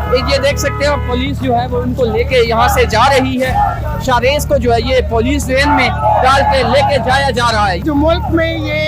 ये देख सकते हो पुलिस जो है वो उनको लेके यहाँ से जा रही है। शारेस को जो है ये पुलिस वैन में डाल के लेके जाया जा रहा है। जो मुल्क में ये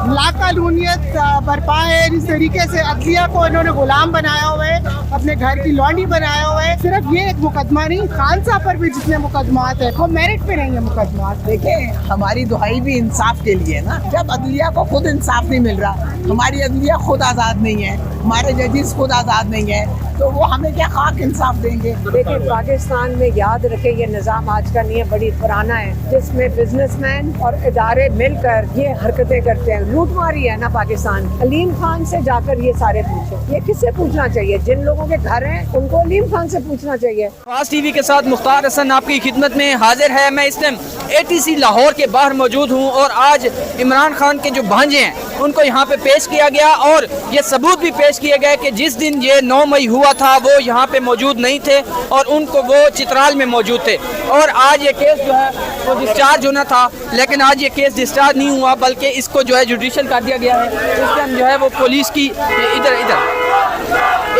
लाकानूनियत बरपा है, इस तरीके से अदलिया को इन्होंने गुलाम बनाया हुआ है, अपने घर की लौंडी बनाया हुआ है। सिर्फ ये एक मुकदमा नहीं, खान साहब पर भी जितने मुकदमात है वो मेरिट पे नहीं है मुकदमात। देखें, हमारी दुहाई भी इंसाफ के लिए ना। जब अदलिया को खुद इंसाफ नहीं मिल रहा, हमारी अदलिया खुद आज़ाद नहीं है, हमारे जजेस खुद आज़ाद नहीं है, तो वो हमें क्या खाक इंसाफ देंगे। देखिए, पाकिस्तान में याद रखें ये निज़ाम आज का नहीं है, बड़ी पुराना है, जिसमें बिजनेसमैन और इदारे मिलकर ये हरकतें करते हैं। लूटमारी है ना पाकिस्तान। अलीम खान से जाकर ये सारे पूछे, ये किससे पूछना चाहिए? जिन लोगों के घर हैं उनको अलीम खान से पूछना चाहिए। फास्ट टीवी के साथ मुख्तार हसन आपकी खिदमत में हाजिर है। मैं इस टाइम ATC लाहौर के बाहर मौजूद हूँ और आज इमरान खान के जो भांजे हैं उनको यहाँ पे पेश किया गया और ये सबूत भी पेश किए गए कि जिस दिन ये 9 मई हुआ था वो यहाँ पे मौजूद नहीं थे और उनको वो चित्राल में मौजूद थे। और आज ये केस जो है वो डिस्चार्ज होना था, लेकिन आज ये केस डिस्चार्ज नहीं हुआ, बल्कि इसको जो है जुडिशल कर दिया गया है। इस टाइम जो है वो पुलिस की इधर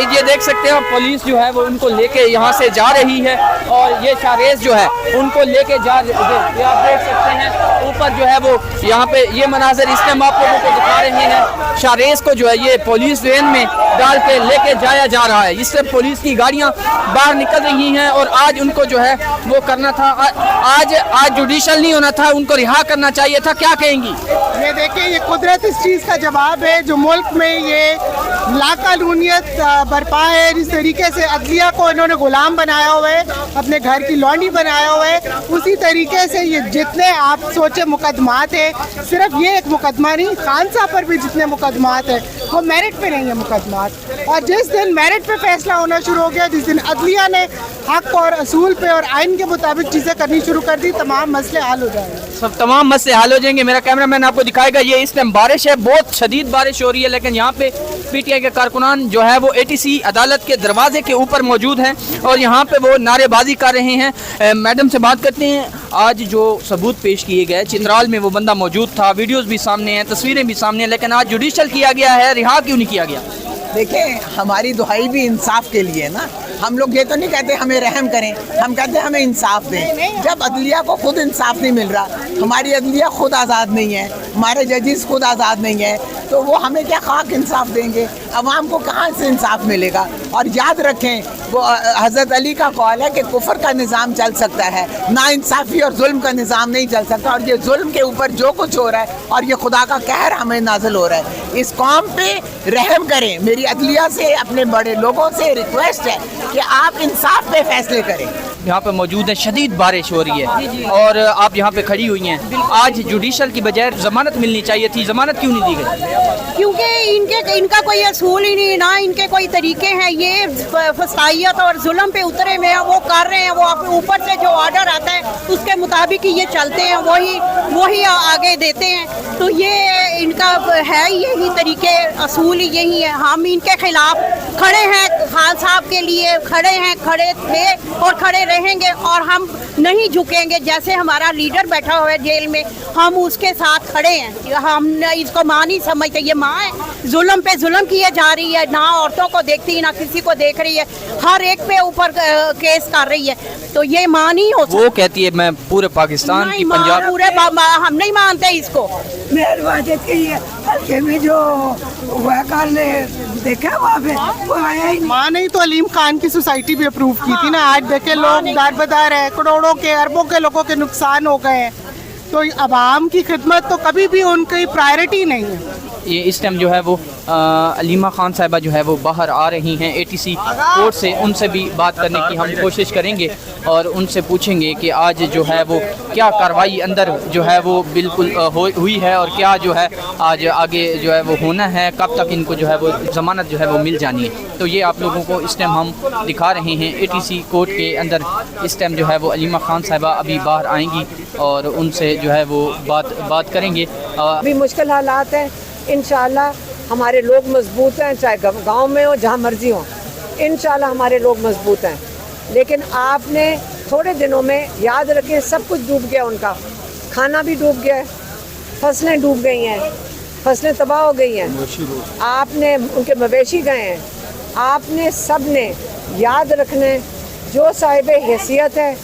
ये देख सकते हो पुलिस जो है वो उनको लेके यहाँ से जा रही है और ये शारेस जो है उनको लेके जा रही है। आप देख सकते हैं ऊपर जो है वो यहाँ पे ये मनाजर इस टाइम आप लोगों को दिखा रहे हैं। शारेस को जो है ये पुलिस वैन में डाल के लेके जाया जा रहा है। इससे पुलिस की गाड़ियाँ बाहर निकल रही हैं और आज उनको जो है वो करना था, आज जुडिशल नहीं होना था, उनको रिहा करना चाहिए था। क्या कहेंगी? ये देखिए, ये कुदरत इस चीज़ का जवाब है। जो मुल्क में ये लाकानूनियत बरपा है, इस तरीके से अदलिया को इन्होंने गुलाम बनाया हुआ है, अपने घर की लौंडी बनाया हुआ है, उसी तरीके से ये जितने आप सोचे मुकदमात है, सिर्फ ये एक मुकदमा नहीं, खान साहब पर भी जितने मुकदमात है वो मेरिट पे नहीं है मुकदमात। और जिस दिन मेरिट पे फैसला होना शुरू हो गया, जिस दिन अदलिया ने हक और असूल पे और आइन के मुताबिक चीज़ें करनी शुरू कर दी, तमाम मसले हल हो जाएंगे। सब तमाम मसले हल हो जाएंगे। मेरा कैमरामैन आपको दिखाएगा। ये इस टाइम बारिश है, बहुत शदीद बारिश हो रही है, लेकिन यहाँ पे PTI के कारकुनान जो है वो ATC अदालत के दरवाजे के ऊपर मौजूद हैं और यहाँ पे वो नारेबाजी कर रहे हैं। मैडम से बात करते हैं। आज जो सबूत पेश किए गए, चित्राल में वो बंदा मौजूद था, वीडियोस भी सामने हैं, तस्वीरें भी सामने हैं, लेकिन आज जुडिशल किया गया है, रिहा क्यों नहीं किया गया? देखें, हमारी दुहाई भी इंसाफ के लिए ना। हम लोग ये तो नहीं कहते हमें रहम करें, हम कहते हैं हमें इंसाफ दें। जब अदलिया को खुद इंसाफ नहीं मिल रहा, हमारी अदलिया खुद आज़ाद नहीं है, हमारे जजेस खुद आज़ाद नहीं है, तो वो हमें क्या खाक इंसाफ देंगे? अवाम को कहाँ से इंसाफ मिलेगा? और याद रखें, वो हज़रत अली का कौल है कि कुफर का निज़ाम चल सकता है, ना इंसाफ़ी और जुल्म का निज़ाम नहीं चल सकता। और ये जुल्म के ऊपर जो कुछ हो रहा है और ये खुदा का कहर हमें नाज़िल हो रहा है, इस कौम पे रहम करें। मेरी अदलिया से, अपने बड़े लोगों से रिक्वेस्ट है कि आप इंसाफ पे फैसले करें। यहाँ पे मौजूद है, शदीद बारिश हो रही है और आप यहाँ पे खड़ी हुई हैं। आज जुडिशल की बजाय जमानत मिलनी चाहिए थी, जमानत क्यों नहीं दी गई? क्योंकि इनका कोई असूल ही नहीं, ना इनके कोई तरीके हैं। ये फसाइयत और जुल्म पे उतरे हुए हैं, वो कर रहे हैं, वो ऊपर से जो ऑर्डर आता है उसके मुताबिक ही ये चलते हैं, वही आगे देते हैं। तो ये इनका है, यही तरीके, असूल यही है। हम इनके खिलाफ खड़े हैं, खान साहब के लिए खड़े हैं, खड़े थे और खड़े रहेंगे और हम नहीं झुकेंगे। जैसे हमारा लीडर बैठा हुआ है जेल में, हम उसके साथ खड़े हैं। हम इसको मां नहीं समझते, ये मां है। जुल्म पे जुल्म किए जा रही है, ना औरतों को देखती, ना किसी को देख रही है, हर एक पे ऊपर केस कर रही है, तो ये मां नहीं हो सकती। वो कहती है मैं पूरे पाकिस्तान की, पंजाब पूरे हम नहीं मानते इसको। हल्के में जो देखा वहाँ पे वो आया ही। माँ नहीं तो अलीम खान की सोसाइटी भी अप्रूव की थी ना। आज देखे लोग दारबदार है, करोड़ों के, अरबों के लोगों के नुकसान हो गए हैं, तो अवाम की खिदमत तो कभी भी उनकी प्रायोरिटी नहीं है। ये इस टाइम जो है वो अलीमा खान साहिबा जो है वो बाहर आ रही हैं ATC कोर्ट से। उनसे भी बात करने की हम कोशिश करेंगे और उनसे पूछेंगे कि आज जो है वो क्या कार्रवाई अंदर जो है वो बिल्कुल हुई है और क्या जो है आज आगे जो है वो होना है, कब तक इनको जो है वो ज़मानत जो है वो मिल जानी है। तो ये आप लोगों को इस टाइम हम दिखा रहे हैं ATC कोर्ट के अंदर। इस टाइम जो है वो अलीमा खान साहिबा अभी बाहर आएंगी और उनसे जो है वो बात करेंगे। अभी मुश्किल हालात हैं, इंशाल्लाह हमारे लोग मजबूत हैं, चाहे गांव में हो, जहाँ मर्जी हो, इंशाल्लाह हमारे लोग मजबूत हैं। लेकिन आपने थोड़े दिनों में याद रखें, सब कुछ डूब गया, उनका खाना भी डूब गया है, फसलें डूब गई हैं, फसलें तबाह हो गई हैं, आपने उनके मवेशी गए हैं, आपने सब ने याद रखने जो साहिब हैसियत है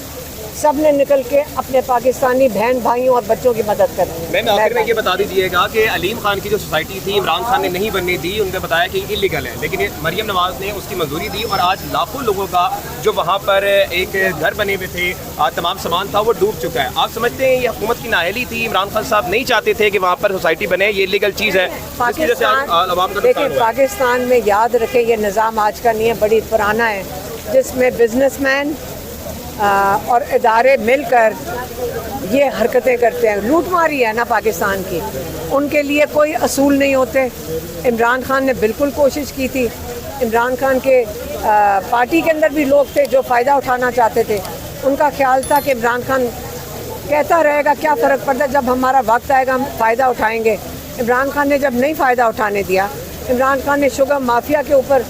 सब ने निकल के अपने पाकिस्तानी बहन भाइयों और बच्चों की मदद करनी है। मैम आखिर में ये बता दीजिएगा कि अलीम खान की जो सोसाइटी थी इमरान खान ने नहीं बनने दी, उन्होंने बताया कि इलीगल है, लेकिन मरीम नवाज़ ने उसकी मंजूरी दी और आज लाखों लोगों का जो वहाँ पर एक घर बने हुए थे, तमाम सामान था, वो डूब चुका है। आप समझते हैं ये हुकूमत की नाअहली थी, इमरान खान साहब नहीं चाहते थे कि वहाँ पर सोसाइटी बने, ये इलीगल चीज़ है, इसकी वजह से आवाम का देखिए नुकसान हुआ है। पाकिस्तान में याद रखें ये निज़ाम आज का नहीं है, बड़ी पुराना है, जिसमें बिजनेसमैन और इदारे मिलकर ये हरकतें करते हैं। लूटमारी है ना पाकिस्तान की, उनके लिए कोई असूल नहीं होते। इमरान खान ने बिल्कुल कोशिश की थी, इमरान खान के पार्टी के अंदर भी लोग थे जो फ़ायदा उठाना चाहते थे। उनका ख्याल था कि इमरान खान कहता रहेगा क्या फ़र्क पड़ता है, जब हमारा वक्त आएगा हम फ़ायदा उठाएंगे। इमरान खान ने जब नहीं फ़ायदा उठाने दिया, इमरान खान ने शुगर माफिया के ऊपर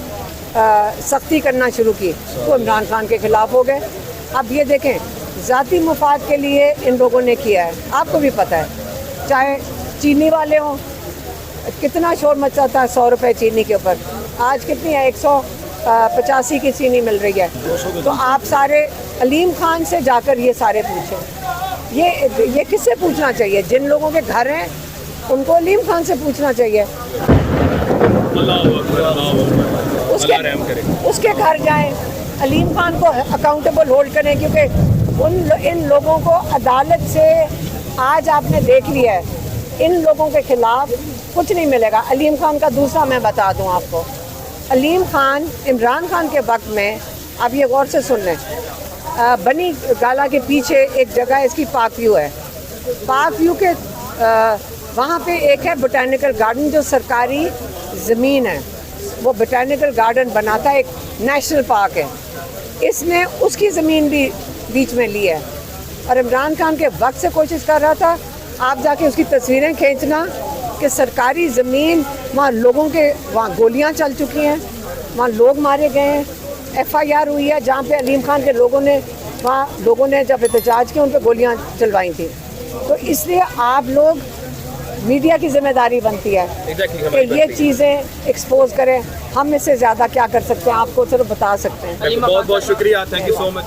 सख्ती करना शुरू की, तो इमरान खान के ख़िलाफ़ हो गए। अब ये देखें ज़ाती मुफाद के लिए इन लोगों ने किया है, आपको भी पता है। चाहे चीनी वाले हों, कितना शोर मचाता है 100 रुपये चीनी के ऊपर, आज कितनी है 185 की चीनी मिल रही है। तो आप सारे अलीम खान से जाकर ये सारे पूछें, ये किससे पूछना चाहिए? जिन लोगों के घर हैं उनको अलीम खान से पूछना चाहिए। उसके घर जाएं, अलीम खान को अकाउंटेबल होल्ड करें, क्योंकि इन लोगों को अदालत से आज आपने देख लिया है, इन लोगों के खिलाफ कुछ नहीं मिलेगा। अलीम खान का दूसरा मैं बता दूं आपको, अलीम खान इमरान खान के वक्त में, आप ये गौर से सुन लें, बनी गाला के पीछे एक जगह इसकी पाक व्यू है, पाक व्यू के वहाँ पे एक है बोटैनिकल गार्डन जो सरकारी ज़मीन है, वो बोटैनिकल गार्डन बनाता है, एक नेशनल पार्क है, इसने उसकी ज़मीन भी बीच में ली है। और इमरान खान के वक्त से कोशिश कर रहा था, आप जाके उसकी तस्वीरें खींचना कि सरकारी ज़मीन, वहाँ लोगों के वहाँ गोलियाँ चल चुकी हैं, वहाँ लोग मारे गए हैं, FIR हुई है जहाँ पे अलीम खान के लोगों ने, वहाँ लोगों ने जब एहतजाज किया उन पर गोलियाँ चलवाई थी। तो इसलिए आप लोग, मीडिया की जिम्मेदारी बनती है कि ये चीज़ें एक्सपोज करें। हम इससे ज़्यादा क्या कर सकते हैं, आपको चलो बता सकते हैं। बहुत बहुत शुक्रिया, थैंक यू सो मच।